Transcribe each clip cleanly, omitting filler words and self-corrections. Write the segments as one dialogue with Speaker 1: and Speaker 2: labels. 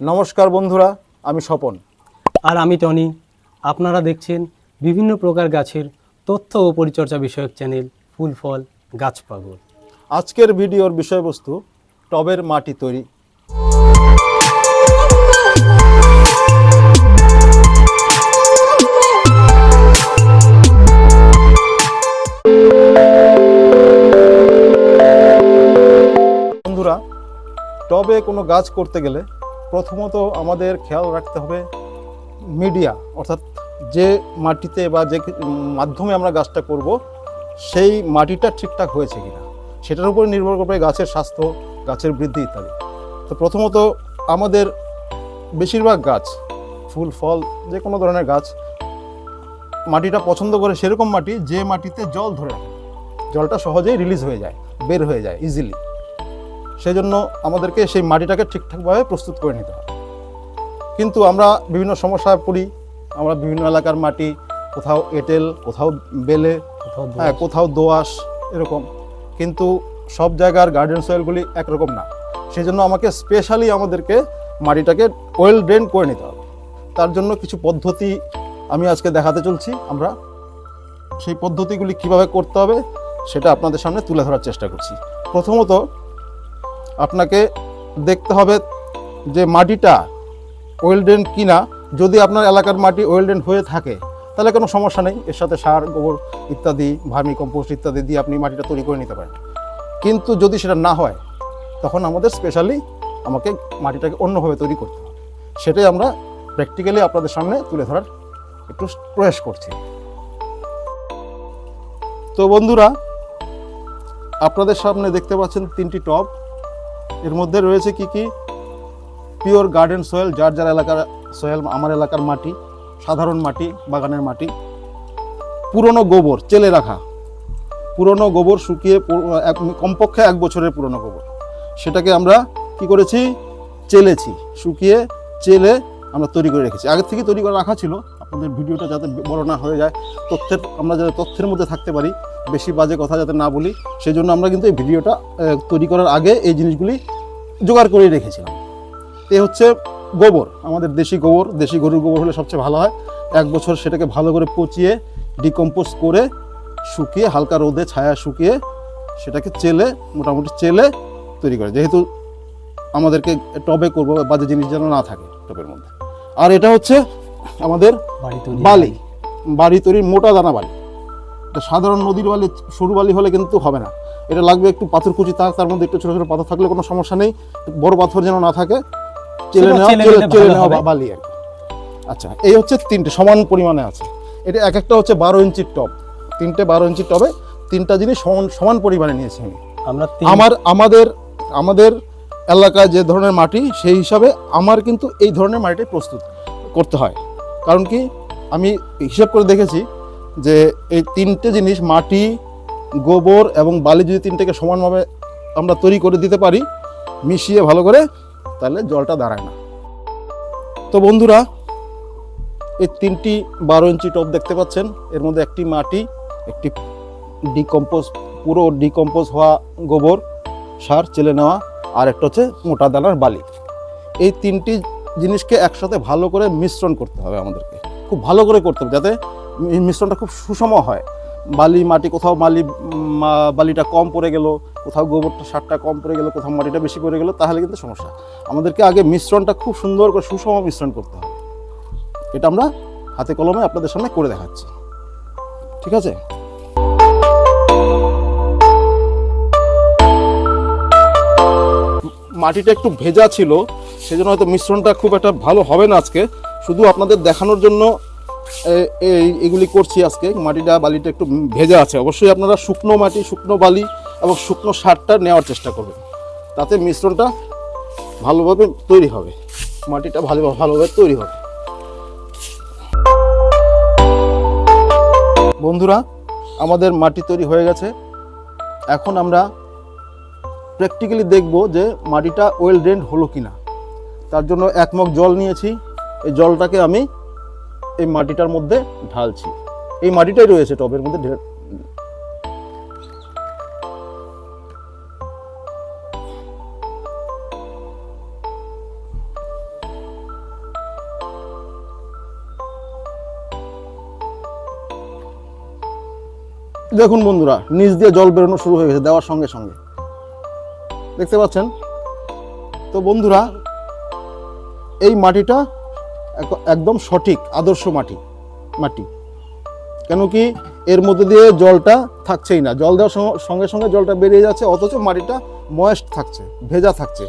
Speaker 1: নমস্কার বন্ধুরা, আমি স্বপন।
Speaker 2: আর আমি টনি। আপনারা দেখছেন বিভিন্ন প্রকার গাছের তথ্য ও পরিচর্যা বিষয়ক চ্যানেল ফুল ফল গাছ পাগল।
Speaker 1: আজকের ভিডিওর বিষয়বস্তু টবের মাটি তৈরি। বন্ধুরা, টবে কোনো গাছ করতে গেলে প্রথমত আমাদের খেয়াল রাখতে হবে মিডিয়া, অর্থাৎ যে মাটিতে বা যে মাধ্যমে আমরা গাছটা করব সেই মাটিটা ঠিকঠাক হয়েছে কিনা, সেটার উপরে নির্ভর করবে গাছের স্বাস্থ্য, গাছের বৃদ্ধি ইত্যাদি। তো প্রথমত আমাদের বেশিরভাগ গাছ, ফুল ফল যে কোনো ধরনের গাছ, মাটিটা পছন্দ করে সেরকম মাটি যে মাটিতে জল ধরে রাখে, জলটা সহজেই রিলিজ হয়ে যায়, বের হয়ে যায় ইজিলি। সেই জন্য আমাদেরকে সেই মাটিটাকে ঠিকঠাকভাবে প্রস্তুত করে নিতে হবে। কিন্তু আমরা বিভিন্ন সমস্যায় পড়ি। আমরা বিভিন্ন এলাকার মাটি, কোথাও এঁটেল, কোথাও বেলে, কোথাও দোআঁশ, এরকম। কিন্তু সব জায়গার গার্ডেন সয়েলগুলি একরকম না। সেই জন্য স্পেশালি আমাদেরকে মাটিটাকে ওয়েল ড্রেন করে নিতে হবে। তার জন্য কিছু পদ্ধতি আমি আজকে দেখাতে চলছি। আমরা সেই পদ্ধতিগুলি কিভাবে করতে হবে সেটা আপনাদের সামনে তুলে ধরার চেষ্টা করছি। প্রথমত আপনাকে দেখতে হবে যে মাটিটা ওয়েল ড্রেন কিনা। যদি আপনার এলাকার মাটি ওয়েল ড্রেন হয়ে থাকে তাহলে কোনো সমস্যা নেই, এর সাথে সার, গোবর ইত্যাদি, ভার্মি কম্পোস্ট ইত্যাদি দিয়ে আপনি মাটিটা তৈরি করে নিতে পারেন। কিন্তু যদি সেটা না হয় তখন আমাকে মাটিটাকে অন্যভাবে তৈরি করতে হবে। সেটাই আমরা প্র্যাকটিক্যালি আপনাদের সামনে তুলে ধরার একটু প্রয়াস করছি। তো বন্ধুরা, আপনাদের সামনে দেখতে পাচ্ছেন 3টি টব। এর মধ্যে রয়েছে কি কি? পিওর গার্ডেন সয়েল, যার যার এলাকার সয়েল। আমার এলাকার মাটি সাধারণ মাটি, বাগানের মাটি। পুরনো গোবর, চেলে রাখা পুরনো গোবর, শুকিয়ে কমপক্ষে 1 বছরের পুরনো গোবর, সেটাকে আমরা কি করেছি? চেলেছি, শুকিয়ে চেলে আমরা তৈরি করে রেখেছি। আগের থেকে তৈরি করে রাখা ছিল। আপনাদের ভিডিওটা যাতে বড় না হয়ে যায়, আমরা যাতে তথ্যের মধ্যে থাকতে পারি, বেশি বাজে কথা যাতে না বলি, সেই জন্য আমরা কিন্তু এই ভিডিওটা তৈরি করার আগে এই জিনিসগুলি জোগাড় করে রেখেছিলাম। এই হচ্ছে গোবর, আমাদের দেশি গোবর। দেশি গরুর গোবর হলে সবচেয়ে ভালো হয়। 1 বছর সেটাকে ভালো করে পচিয়ে ডিকম্পোজ করে শুকিয়ে, হালকা রোদে ছায়া শুকিয়ে, সেটাকে মোটামুটি চেলে তৈরি করে, যেহেতু আমাদেরকে টবে করবো, বাজে জিনিস যেন না থাকে টবের মধ্যে। আর এটা হচ্ছে আমাদের বাড়ি তৈরির মোটা দানা বালি। সাধারণ নদীর বালি, সরু বালি হলে কিন্তু হবে না। এটা লাগবে একটু পাথরকুচি, তার মধ্যে একটু ছোটো ছোটো পাথর থাকলে কোনো সমস্যা নেই, বড় পাথর যেন না থাকে, চেলে নেওয়া বালি আর কি। আচ্ছা, এই হচ্ছে 3টে সমান পরিমাণে আছে। এটা একটা হচ্ছে 12 ইঞ্চির টব। 3টে 12 ইঞ্চির টবে 3টা জিনিস সমান পরিমাণে নিয়েছি আমি। আমাদের এলাকায় যে ধরনের মাটি, সেই হিসাবে আমার কিন্তু এই ধরনের মাটিটাই প্রস্তুত করতে হয়। কারণ কি, আমি হিসাব করে দেখেছি যে এই 3টে জিনিস, মাটি, গোবর এবং বালি, যদি 3টেকে সমানভাবে আমরা তৈরি করে দিতে পারি মিশিয়ে ভালো করে, তাহলে জলটা দাঁড়ায় না। তো বন্ধুরা, এই 3টি 12 ইঞ্চি টব দেখতে পাচ্ছেন। এর মধ্যে একটি মাটি, একটি পুরো ডিকম্পোজ হওয়া গোবর সার চেলে নেওয়া, আর একটা হচ্ছে মোটা দানার বালি। এই 3টি জিনিসকে একসাথে ভালো করে মিশ্রণ করতে হবে আমাদেরকে, খুব ভালো করে করতে হবে, যাতে মিশ্রণটা খুব সুষম হয়। বালি মাটি, কোথাও বালিটা কম পড়ে গেল, কোথাও গোবরটা সারটা কম পড়ে গেল, কোথাও মাটিটা বেশি পড়ে গেল, তাহলে কিন্তু সমস্যা। আমাদেরকে আগে মিশ্রণটা খুব সুন্দর করে সুষম মিশ্রণ করতে হবে। এটা আমরা হাতে কলমে আপনাদের সামনে করে দেখাচ্ছি, ঠিক আছে? মাটিটা একটু ভেজা ছিল, সেজন্য হয়তো মিশ্রণটা খুব একটা ভালো হবে না আজকে। শুধু আপনাদের দেখানোর জন্য এগুলি করছি আজকে। মাটিটা, বালিটা একটু ভেজা আছে। অবশ্যই আপনারা শুকনো মাটি, শুকনো বালি এবং শুকনো সারটা নেওয়ার চেষ্টা করবেন, তাতে মিশ্রণটা ভালোভাবে তৈরি হবে, মাটিটা ভালোভাবে তৈরি হবে। বন্ধুরা, আমাদের মাটি তৈরি হয়ে গেছে। এখন আমরা প্র্যাকটিক্যালি দেখব যে মাটিটা ওয়েল ড্রেনড হলো কিনা। তার জন্য 1 মগ জল নিয়েছি। এই জলটাকে আমি এই মাটিটার মধ্যে ঢালছি। এই মাটিটাই রয়েছে টবের মধ্যে। দেখুন বন্ধুরা, নিচ দিয়ে জল বেরোনো শুরু হয়ে গেছে দেওয়ার সঙ্গে সঙ্গে, দেখতে পাচ্ছেন। তো বন্ধুরা, এই মাটিটা একদম সঠিক আদর্শ মাটি কেন কি এর মধ্যে দিয়ে জলটা থাকছেই না, জল দেওয়ার সঙ্গে সঙ্গে জলটা বেরিয়ে যাচ্ছে, অথচ মাটিটা ময়েস্ট থাকছে, ভেজা থাকছে।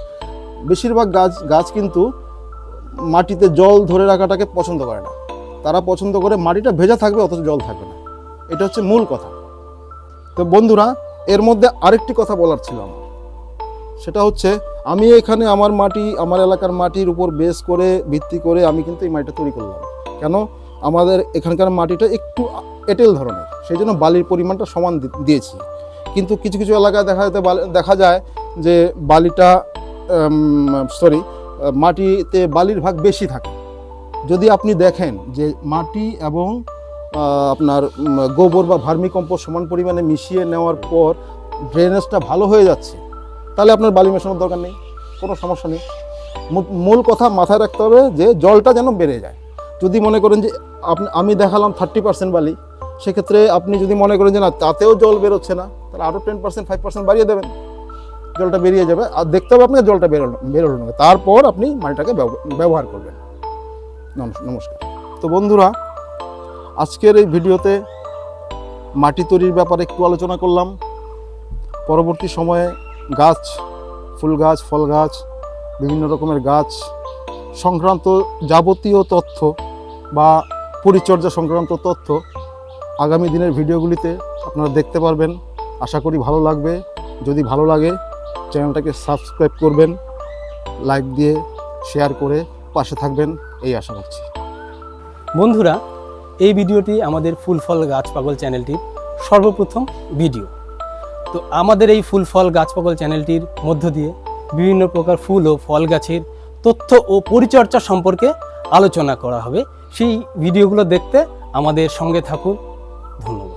Speaker 1: বেশিরভাগ গাছ কিন্তু মাটিতে জল ধরে রাখাটাকে পছন্দ করে না, তারা পছন্দ করে মাটিটা ভেজা থাকবে অথচ জল থাকবে না। এটা হচ্ছে মূল কথা। তো বন্ধুরা, এর মধ্যে আরেকটি কথা বলার ছিল আমার, সেটা হচ্ছে আমি এখানে আমার মাটি, আমার এলাকার মাটির উপর বেস করে ভিত্তি করে আমি কিন্তু এই মাটিটা তৈরি করলাম। কেন? আমাদের এখানকার মাটিটা একটু এঁটেল ধরনের, সেই জন্য বালির পরিমাণটা সমান দিয়েছি। কিন্তু কিছু কিছু এলাকায় দেখা যায় যে মাটিতে বালির ভাগ বেশি থাকে। যদি আপনি দেখেন যে মাটি এবং আপনার গোবর বা ভার্মি কম্পোস্ট সমান পরিমাণে মিশিয়ে নেওয়ার পর ড্রেনেজটা ভালো হয়ে যাচ্ছে, তাহলে আপনার বালি মেশানোর দরকার নেই, কোনো সমস্যা নেই। মূল কথা মাথায় রাখতে হবে যে জলটা যেন বেড়ে যায়। যদি মনে করেন যে আমি দেখালাম 30% বালি, সেক্ষেত্রে আপনি যদি মনে করেন যে না তাতেও জল বেরোচ্ছে না, তাহলে আরও 10% 5% বাড়িয়ে দেবেন, জলটা বেরিয়ে যাবে। আর দেখতে হবে আপনার জলটা বেরোলো না, তারপর আপনি মাটিটাকে ব্যবহার করবেন। নমস্কার। তো বন্ধুরা, আজকের এই ভিডিওতে মাটি তৈরির ব্যাপারে একটু আলোচনা করলাম। পরবর্তী সময়ে গাছ, ফুল গাছ, ফল গাছ, বিভিন্ন রকমের গাছ সংক্রান্ত যাবতীয় তথ্য বা পরিচর্যা সংক্রান্ত তথ্য আগামী দিনের ভিডিওগুলিতে আপনারা দেখতে পারবেন। আশা করি ভালো লাগবে। যদি ভালো লাগে চ্যানেলটাকে সাবস্ক্রাইব করবেন, লাইক দিয়ে শেয়ার করে পাশে থাকবেন, এই আশা রাখছি।
Speaker 2: বন্ধুরা, এই ভিডিওটি আমাদের ফুল ফল গাছ পাগল চ্যানেলটির সর্বপ্রথম ভিডিও। তো আমাদের এই ফুল ফল গাছ পাগল চ্যানেলটির মধ্য দিয়ে বিভিন্ন প্রকার ফুল ও ফল গাছের তথ্য ও পরিচর্যা সম্পর্কে আলোচনা করা হবে। সেই ভিডিওগুলো দেখতে আমাদের সঙ্গে থাকুন। ধন্যবাদ।